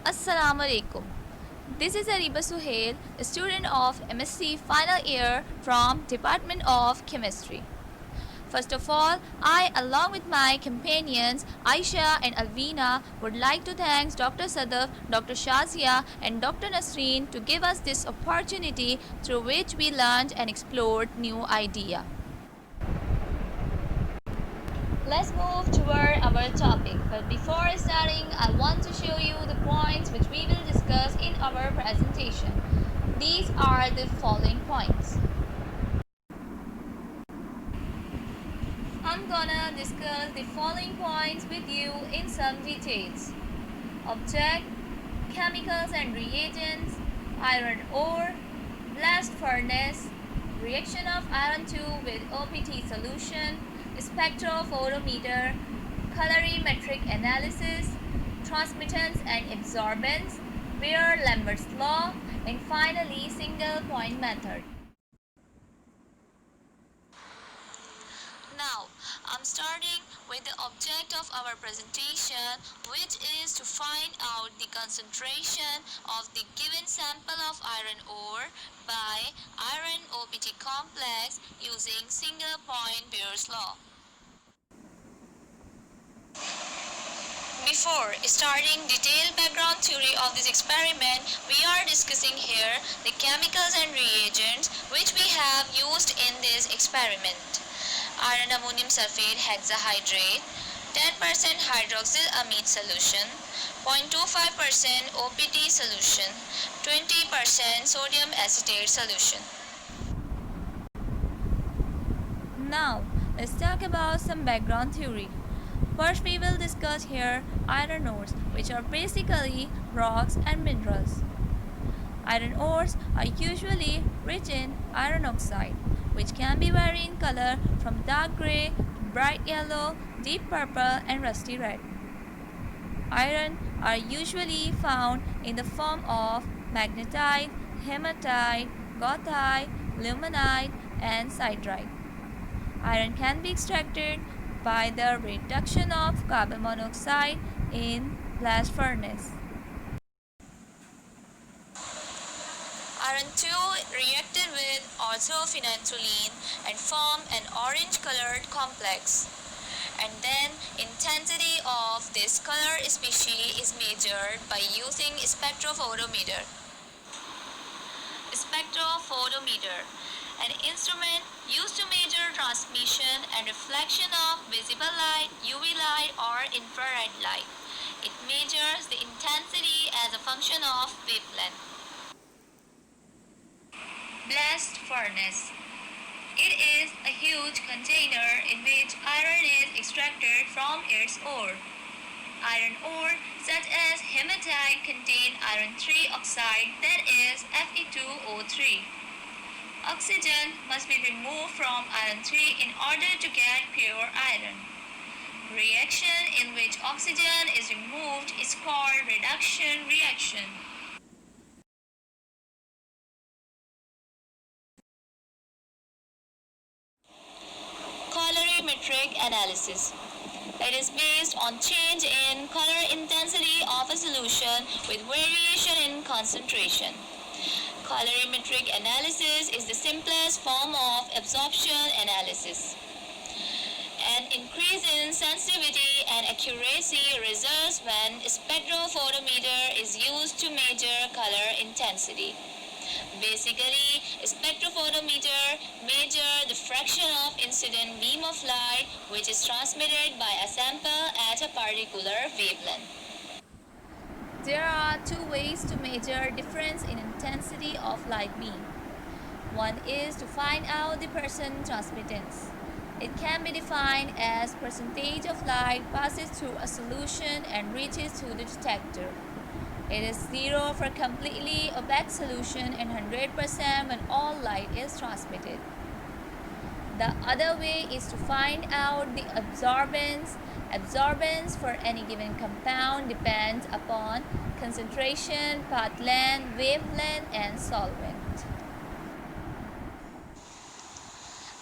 Assalamu alaikum. This is Ariba Suhail, a student of MSc final year from Department of Chemistry. First of all, I, along with my companions Aisha and Alvina, would like to thank Dr. Sadaf, Dr. Shazia, and Dr. Nasreen to give us this opportunity through which we learned and explored new ideas. Let's move toward our topic, but before starting, I want to show you the points which we will discuss in our presentation. These are the following points. I'm gonna discuss the following points with you in some details. Object, chemicals and reagents, iron ore, blast furnace, reaction of iron 2 with OPT solution, spectrophotometer, colorimetric analysis, transmittance and absorbance, Beer-Lambert's law, and finally single point method. Now, I'm starting with the object of our presentation, which is to find out the concentration of the given sample of iron ore by iron OPT complex using single point Beer's law. Before starting detailed background theory of this experiment, we are discussing here the chemicals and reagents which we have used in this experiment. Iron ammonium sulfate hexahydrate, 10% hydroxyl amide solution, 0.25% OPT solution, 20% sodium acetate solution. Now, let's talk about some background theory. First, we will discuss here iron ores, which are basically rocks and minerals. Iron ores are usually rich in iron oxide, which can be vary in color from dark gray to bright yellow, deep purple, and rusty red. Iron are usually found in the form of magnetite, hematite, goethite, limonite, and siderite. Iron can be extracted by the reduction of carbon monoxide in blast furnace. Iron 2 reacted with orthophenanthroline and formed an orange-colored complex. And then intensity of this color species is measured by using spectrophotometer. Spectrophotometer, an instrument used to measure transmission and reflection of visible light, UV light or infrared light. It measures the intensity as a function of wavelength. Blast furnace. It is a huge container in which iron is extracted from its ore. Iron ore such as hematite contain iron 3 oxide, that is Fe2O3. Oxygen must be removed from iron 3 in order to get pure iron. Reaction in which oxygen is removed is called reduction reaction. Colorimetric analysis. It is based on change in color intensity of a solution with variation in concentration. Colorimetric analysis is the simplest form of absorption analysis. An increase in sensitivity and accuracy results when spectrophotometer is used to measure color intensity. Basically, spectrophotometer measures the fraction of incident beam of light which is transmitted by a sample at a particular wavelength. There are two ways to measure difference in intensity of light beam. One is to find out the percent transmittance. It can be defined as percentage of light passes through a solution and reaches to the detector. It is 0 for completely opaque solution and 100% when all light is transmitted. The other way is to find out the absorbance. Absorbance for any given compound depends upon concentration, path length, wavelength, and solvent.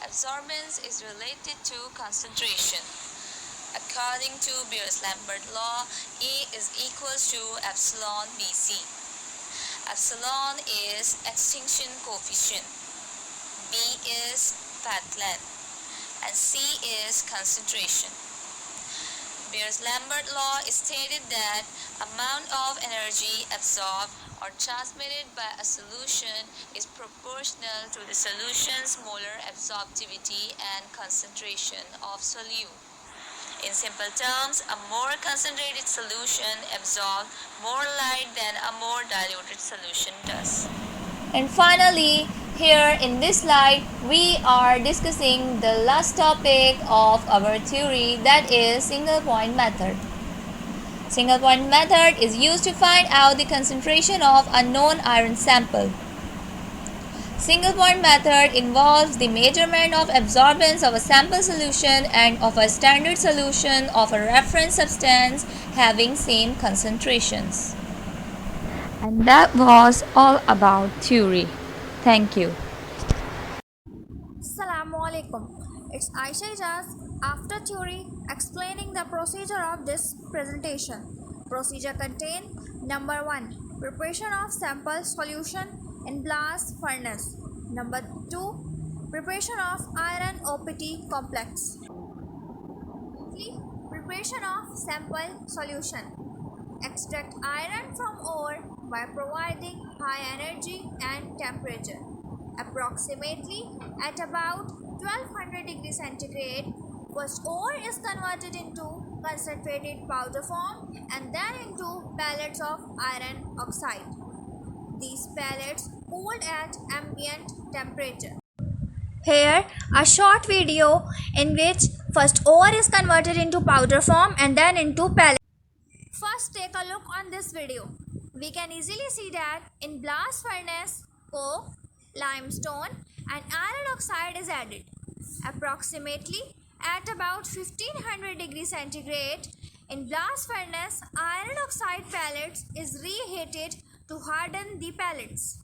Absorbance is related to concentration. According to Beers-Lambert law, E is equals to epsilon Bc. Epsilon is extinction coefficient, B is path length, and C is concentration. Beers-Lambert law stated that amount of energy absorbed or transmitted by a solution is proportional to the solution's molar absorptivity and concentration of solute. In simple terms, a more concentrated solution absorbs more light than a more diluted solution does. And finally, here in this slide, we are discussing the last topic of our theory, that is single point method. Single point method is used to find out the concentration of a known iron sample. Single point method involves the measurement of absorbance of a sample solution and of a standard solution of a reference substance having same concentrations. And that was all about theory. Thank you. Assalamu alaikum. It's Aisha Ijaz after theory explaining the procedure of this presentation. Procedure contain number 1, preparation of sample solution in blast furnace. Number 2, preparation of iron OPT complex. Preparation of sample solution. Extract iron from ore by providing high energy and temperature. Approximately at about 1200 degrees centigrade, first ore is converted into concentrated powder form and then into pellets of iron oxide. These pellets cooled at ambient temperature. Here, a short video in which first ore is converted into powder form and then into pellet. First, take a look on this video. We can easily see that in blast furnace, coke, limestone and iron oxide is added. Approximately at about 1500 degrees centigrade, in blast furnace, iron oxide pellets is reheated to harden the pellets.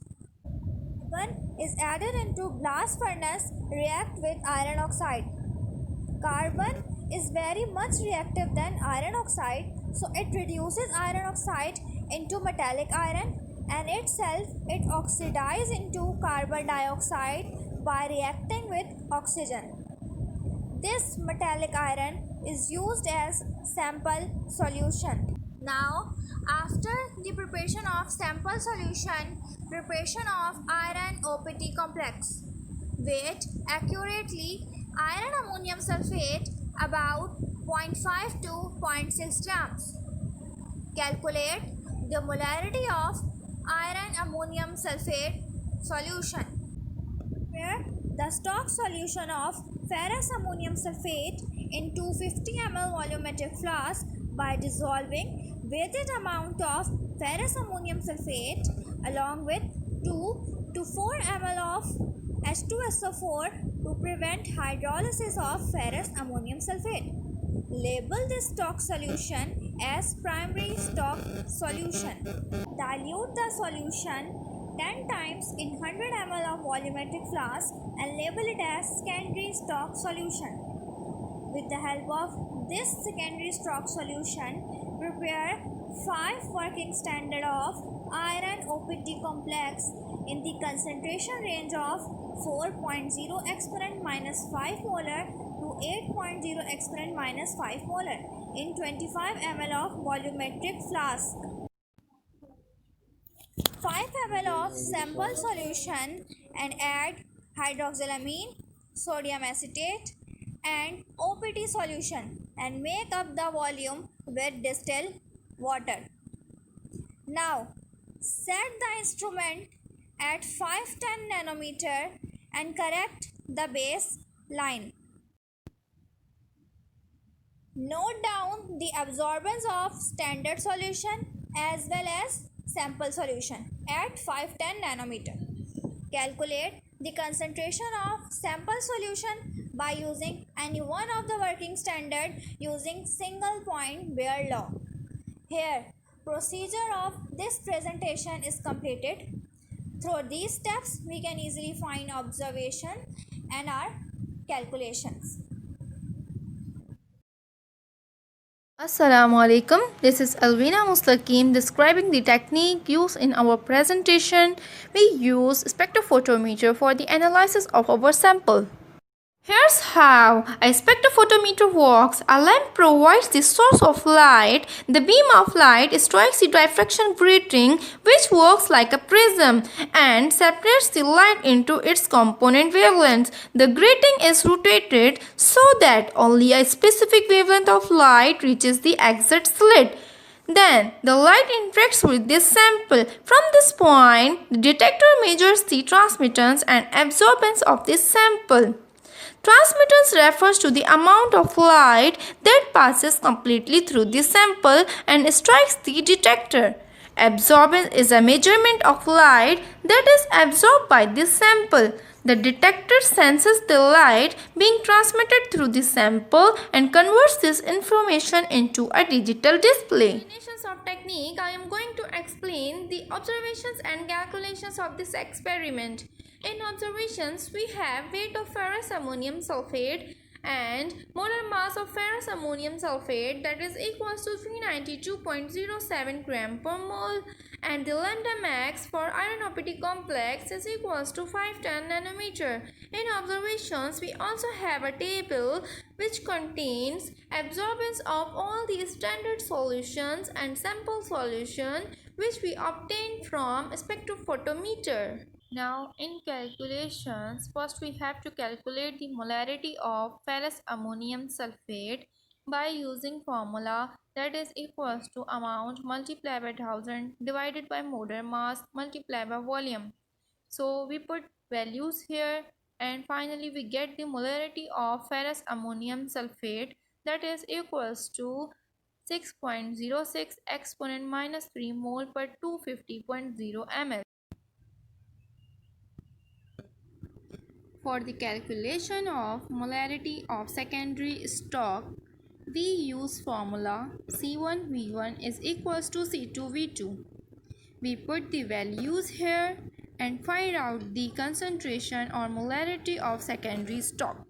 Carbon is added into blast furnace, react with iron oxide. Carbon is very much reactive than iron oxide, so it reduces iron oxide into metallic iron and itself it oxidizes into carbon dioxide by reacting with oxygen. This metallic iron is used as sample solution. Now, after the preparation of sample solution, preparation of iron OPT complex. Weight accurately iron ammonium sulfate about 0.5 to 0.6 grams. Calculate the molarity of iron ammonium sulfate solution. Prepare the stock solution of ferrous ammonium sulfate in 250 ml volumetric flask by dissolving weighted amount of ferrous ammonium sulfate along with 2 to 4 ml of H2SO4 to prevent hydrolysis of ferrous ammonium sulfate. Label this stock solution as primary stock solution. Dilute the solution 10 times in 100 ml of volumetric flask and label it as secondary stock solution. With the help of this secondary stock solution, prepare 5 working standard of iron OPT complex in the concentration range of 4.0 exponent minus 5 molar to 8.0 exponent minus 5 molar in 25 ml of volumetric flask. 5 ml of sample solution and add hydroxylamine, sodium acetate and OPT solution and make up the volume with distilled water. Now, set the instrument at 510 nanometer and correct the base line. Note down the absorbance of standard solution as well as sample solution at 510 nanometer. Calculate the concentration of sample solution by using any one of the working standard using single point Beer law. Here, procedure of this presentation is completed. Through these steps, we can easily find observation and our calculations. Assalamu alaikum. This is Alvina Muslaqim describing the technique used in our presentation. We use spectrophotometer for the analysis of our sample. Here's how a spectrophotometer works. A lamp provides the source of light. The beam of light strikes the diffraction grating, which works like a prism and separates the light into its component wavelengths. The grating is rotated so that only a specific wavelength of light reaches the exit slit. Then the light interacts with this sample. From this point, the detector measures the transmittance and absorbance of this sample. Transmittance refers to the amount of light that passes completely through the sample and strikes the detector. Absorbance is a measurement of light that is absorbed by the sample. The detector senses the light being transmitted through the sample and converts this information into a digital display. Combinations of technique, I am going to explain the observations and calculations of this experiment. In observations, we have weight of ferrous ammonium sulfate and molar mass of ferrous ammonium sulfate, that is equals to 392.07 gram per mole, and the lambda max for iron OPT complex is equals to 510 nanometer. In observations, we also have a table which contains absorbance of all the standard solutions and sample solution which we obtained from spectrophotometer. Now in calculations, first we have to calculate the molarity of ferrous ammonium sulfate by using formula, that is equals to amount multiplied by 1000 divided by molar mass multiplied by volume. So we put values here and finally we get the molarity of ferrous ammonium sulfate, that is equals to 6.06 exponent minus 3 mole per 250.0 ml. For the calculation of molarity of secondary stock, we use formula C1V1 is equals to C2V2. We put the values here and find out the concentration or molarity of secondary stock.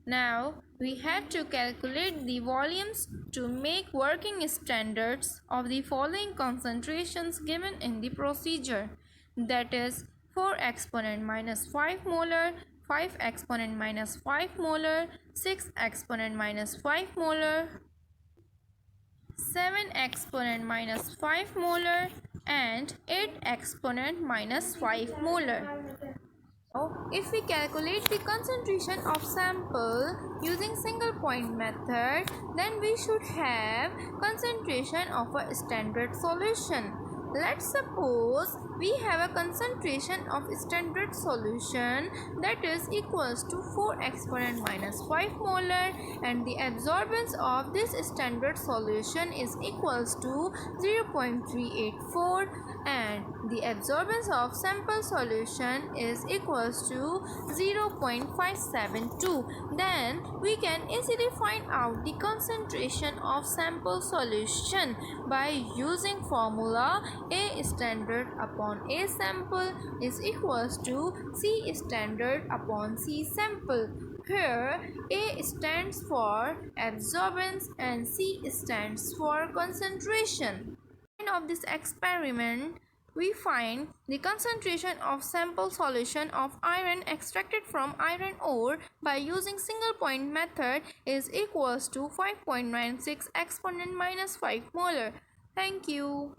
Now we have to calculate the volumes to make working standards of the following concentrations given in the procedure, that is 4 exponent minus 5 molar, 5 exponent minus 5 molar, 6 exponent minus 5 molar, 7 exponent minus 5 molar and 8 exponent minus 5 molar. Now, if we calculate the concentration of sample using single point method, then we should have concentration of a standard solution. Let's suppose we have a concentration of standard solution that is equals to 4 exponent minus 5 molar and the absorbance of this standard solution is equals to 0.384 and the absorbance of sample solution is equals to 0.572. Then we can easily find out the concentration of sample solution by using formula A standard upon A sample is equals to C standard upon C sample. Here A stands for absorbance and C stands for concentration. At the end of this experiment, we find the concentration of sample solution of iron extracted from iron ore by using single point method is equals to 5.96 exponent minus 5 molar. Thank you.